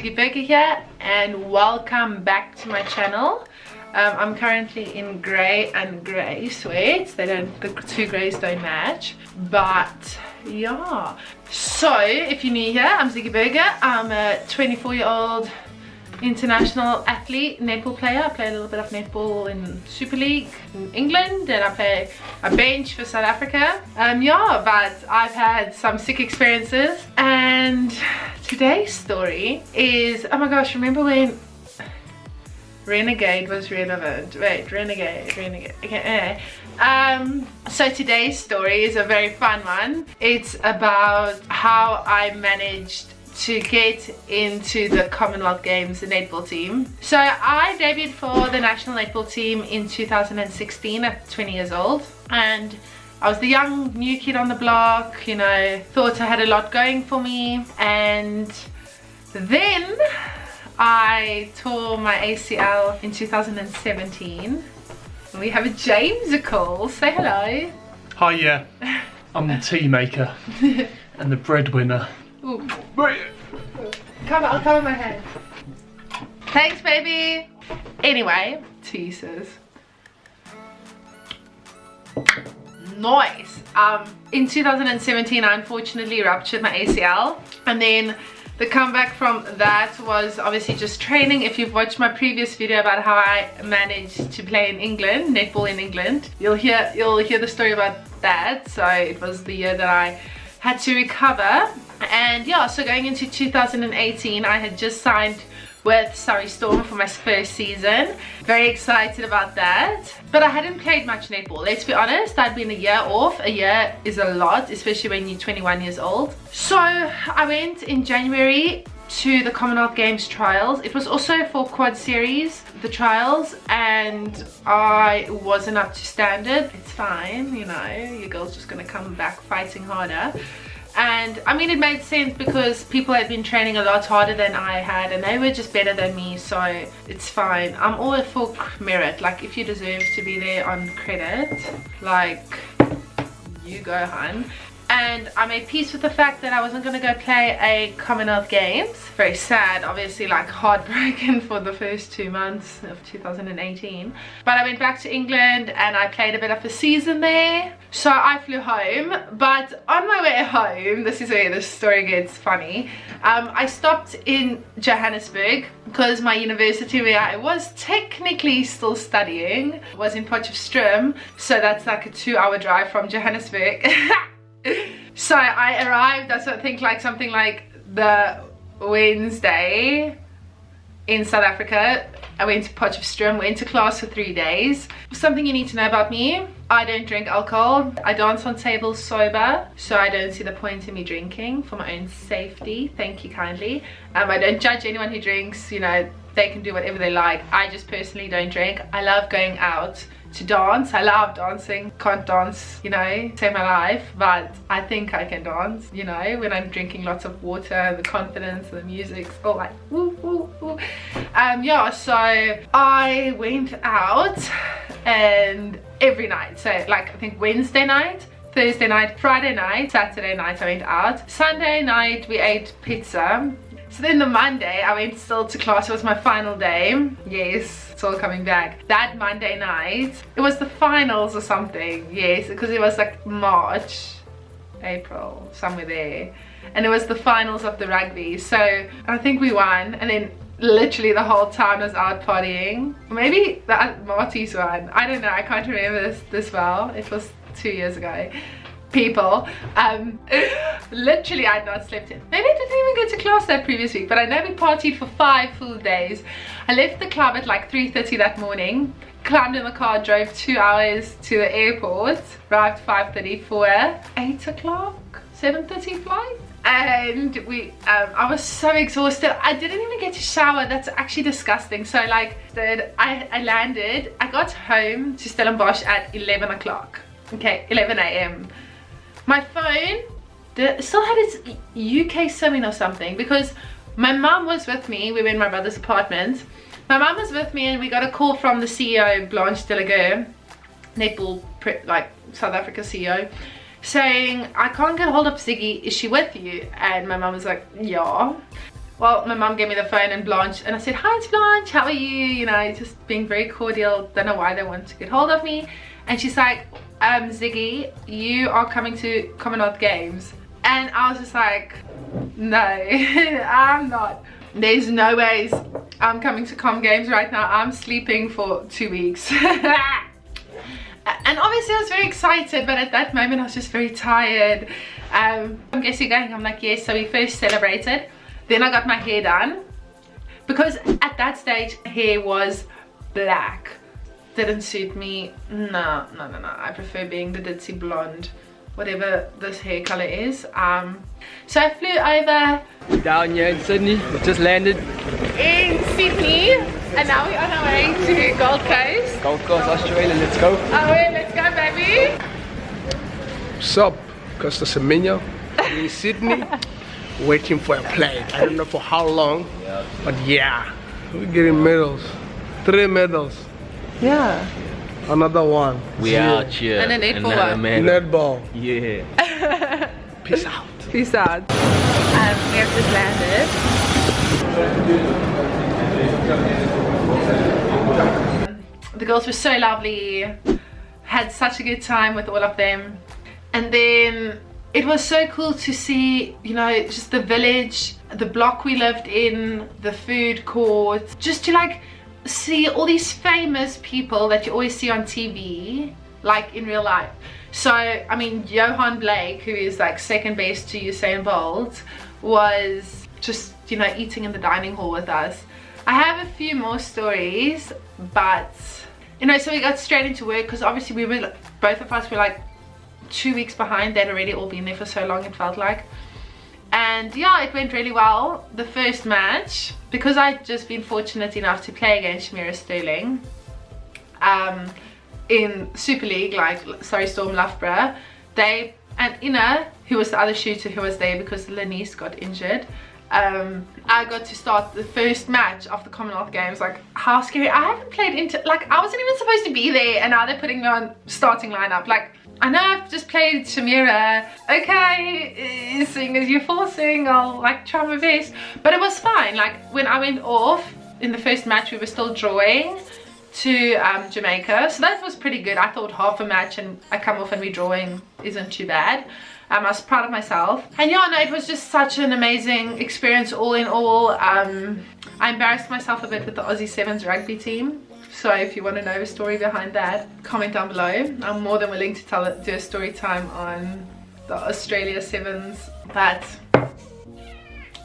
Sigi here and welcome back to my channel. I'm currently in grey and grey sweats. The two greys don't match, but yeah. So if you're new here, I'm Sigi. I'm a 24-year-old international athlete, netball player. I play a little bit of netball in Super League in England, and I bench for South Africa. Yeah, but I've had some sick experiences, and today's story is, oh my gosh, remember when Renegade was relevant? Wait, Renegade, okay. So today's story is a very fun one. It's about how I managed to get into the Commonwealth Games, the netball team. So I debuted for the national netball team in 2016 at 20 years old, and I was the young new kid on the block, you know, thought I had a lot going for me, and then I tore my ACL in 2017. We have a Jamesicle. Say hello. Hi, yeah. I'm the tea maker and the breadwinner. Ooh. I'll cover my head. Thanks, baby. Anyway, teasers. Nice. In 2017, I unfortunately ruptured my ACL, and then the comeback from that was obviously just training. If you've watched my previous video about how I managed to play in England, netball in England, you'll hear the story about that. So it was the year that I had to recover. And yeah, so going into 2018, I had just signed with Surrey Storm for my first season. Very excited about that. But I hadn't played much netball. Let's be honest, I'd been a year off. A year is a lot, especially when you're 21 years old. So I went in January to the Commonwealth Games trials. It was also for quad series, the trials, and I wasn't up to standard. It's fine, you know, your girl's just gonna come back fighting harder. And I mean, it made sense because people had been training a lot harder than I had, and they were just better than me, so it's fine. I'm all for merit. Like, if you deserve to be there on credit, like, you go, hun. And I made peace with the fact that I wasn't going to go play a Commonwealth Games. Very sad, obviously, like heartbroken for the first 2 months of 2018. But I went back to England and I played a bit of a season there. So I flew home, but on my way home, this is where the story gets funny. I stopped in Johannesburg because my university where I was technically still studying was in Potchefstroom. So that's like a 2-hour drive from Johannesburg. So I arrived, I think like something like the Wednesday in South Africa. I went to Potchefstroom, went to class for 3 days. Something you need to know about me: I don't drink alcohol. I dance on tables sober, so I don't see the point in me drinking for my own safety. Thank you kindly. I don't judge anyone who drinks, you know, they can do whatever they like. I just personally don't drink. I love going out to dance. I love dancing. Can't dance, you know, save my life, but I think I can dance, you know, when I'm drinking lots of water, the confidence, the music's all like woo woo woo. Yeah, so I went out, and every night, so like I think Wednesday night, Thursday night, Friday night, Saturday night I went out, Sunday night we ate pizza. So then the Monday I went still to class. It was my final day. Yes, it's all coming back. That Monday night, it was the finals or something. Yes, because it was like March, April, somewhere there. And it was the finals of the rugby. So I think we won, and then literally the whole town was out partying. Maybe the Marty's won. I don't know, I can't remember this well. It was 2 years ago. People, literally I'd not slept in. Maybe I didn't even go to class that previous week, but I know we partied for 5 full days. I left the club at like 3:30 that morning, climbed in the car, drove 2 hours to the airport, arrived 5:30 for 8 o'clock, 7:30 flight. And I was so exhausted. I didn't even get to shower. That's actually disgusting. So like I landed, I got home to Stellenbosch at 11 o'clock. Okay, 11 a.m. My phone still had its UK SIM or something, because my mum was with me. We were in my brother's apartment. My mum was with me, and we got a call from the CEO, Blanche Delaguerre, netball, like South Africa CEO, saying, I can't get hold of Sigi, is she with you? And my mum was like, yeah. well, my mum gave me the phone and Blanche, and I said, hi, it's Blanche, how are you? You know, just being very cordial. Don't know why they want to get hold of me. And she's like, Sigi, you are coming to Commonwealth Games. And I was just like, no, I'm not. There's no ways I'm coming to Com Games right now. I'm sleeping for 2 weeks. And obviously I was very excited, but at that moment I was just very tired. I guess you're going? I'm like, yes. So we first celebrated. Then I got my hair done. Because at that stage, hair was black. Didn't suit me. No. I prefer being the ditzy blonde. Whatever this hair color is. So I flew over. Down here in Sydney. We just landed. In Sydney. And now we're on our way to Gold Coast. Gold Coast, Australia, let's go. Oh, well, let's go, baby. What's up? Costa Semenya in Sydney, waiting for a plane. I don't know for how long, but yeah, we're getting medals. 3 medals. Yeah. Another one. We out here. And a netball one. Netball. Yeah. Peace out. Peace out. We have just landed. The girls were so lovely. Had such a good time with all of them. And then it was so cool to see, you know, just the village, the block we lived in, the food court, just to like see all these famous people that you always see on TV, like in real life. So, I mean, Johan Blake, who is like second best to Usain Bolt, was just, you know, eating in the dining hall with us. I have a few more stories, but, you know, so we got straight into work because obviously we were, both of us were like 2 weeks behind. They'd already all been there for so long, it felt like. And yeah, it went really well. The first match, because I'd just been fortunate enough to play against Shamira Sterling in Super League, like Surrey Storm Loughborough, they, and Ina, who was the other shooter who was there because Lanice got injured, I got to start the first match of the Commonwealth Games. Like, how scary. I haven't played into, like, I wasn't even supposed to be there, and now they're putting me on starting lineup. Like, I know I've just played Shamira. Okay, seeing as you're forcing, I'll like try my best. But it was fine. Like, when I went off in the first match, we were still drawing to Jamaica. So that was pretty good. I thought half a match and I come off and we're drawing isn't too bad. I was proud of myself. And yeah, no, it was just such an amazing experience all in all. I embarrassed myself a bit with the Aussie Sevens rugby team. So if you want to know the story behind that, comment down below. I'm more than willing to do a story time on the Australia Sevens. But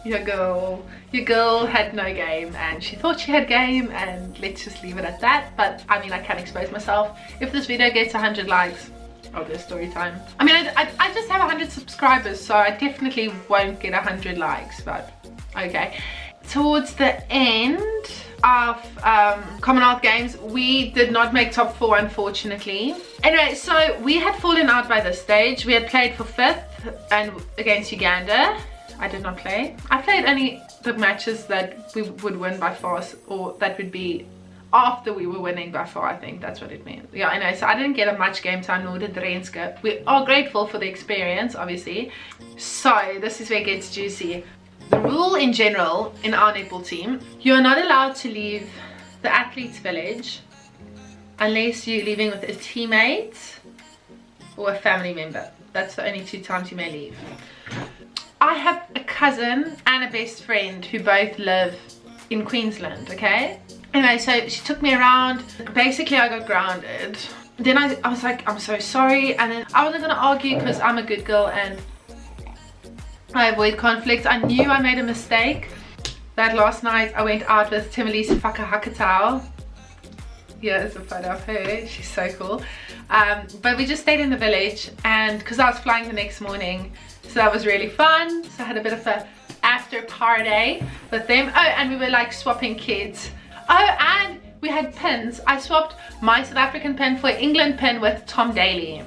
your girl had no game and she thought she had game, and let's just leave it at that. But I mean, I can't expose myself. If this video gets 100 likes, I'll do a story time. I mean, I just have 100 subscribers, so I definitely won't get 100 likes, but okay. Towards the end of Commonwealth Games, we did not make top 4, unfortunately. Anyway, so we had fallen out by this stage. We had played for 5th and against Uganda. I did not play. I played only the matches that we would win by far, or that would be after we were winning by far. I think that's what it meant. Yeah, anyway, so I didn't get a much game time, nor did Renske. We are grateful for the experience, obviously. So this is where it gets juicy. The rule in general in our netball team, you're not allowed to leave the athlete's village unless you're leaving with a teammate or a family member. That's the only 2 times you may leave. I have a cousin and a best friend who both live in Queensland, okay? Anyway, so she took me around. Basically, I got grounded. Then I was like, I'm so sorry. And then I wasn't gonna argue because I'm a good girl and I avoid conflict. I knew I made a mistake. That last night I went out with Timalisa Whakahakatau. Here's a photo of her. She's so cool. But we just stayed in the village, and because I was flying the next morning, so that was really fun. So I had a bit of a after party with them. Oh, and we were like swapping kids. Oh, and we had pins. I swapped my South African pin for an England pin with Tom Daly.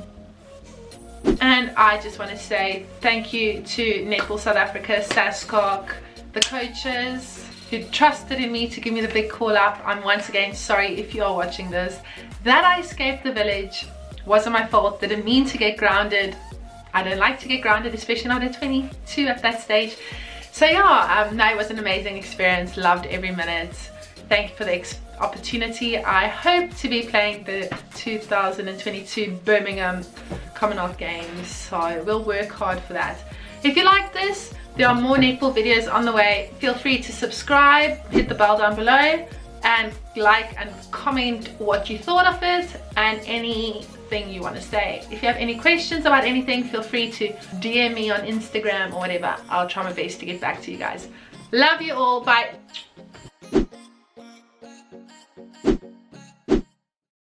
And I just want to say thank you to Netball South Africa, Stalk, the coaches who trusted in me to give me the big call up. I'm once again sorry if you are watching this. That I escaped the village wasn't my fault. Didn't mean to get grounded. I don't like to get grounded, especially not at 22 at that stage. So yeah, no, it was an amazing experience. Loved every minute. Thank you for the opportunity. I hope to be playing the 2022 Birmingham Commonwealth Games, so we'll work hard for that. If you like this, there are more netball videos on the way. Feel free to subscribe, hit the bell down below, and like and comment what you thought of it and anything you want to say. If you have any questions about anything, feel free to DM me on Instagram or whatever. I'll try my best to get back to you guys. Love you all. Bye.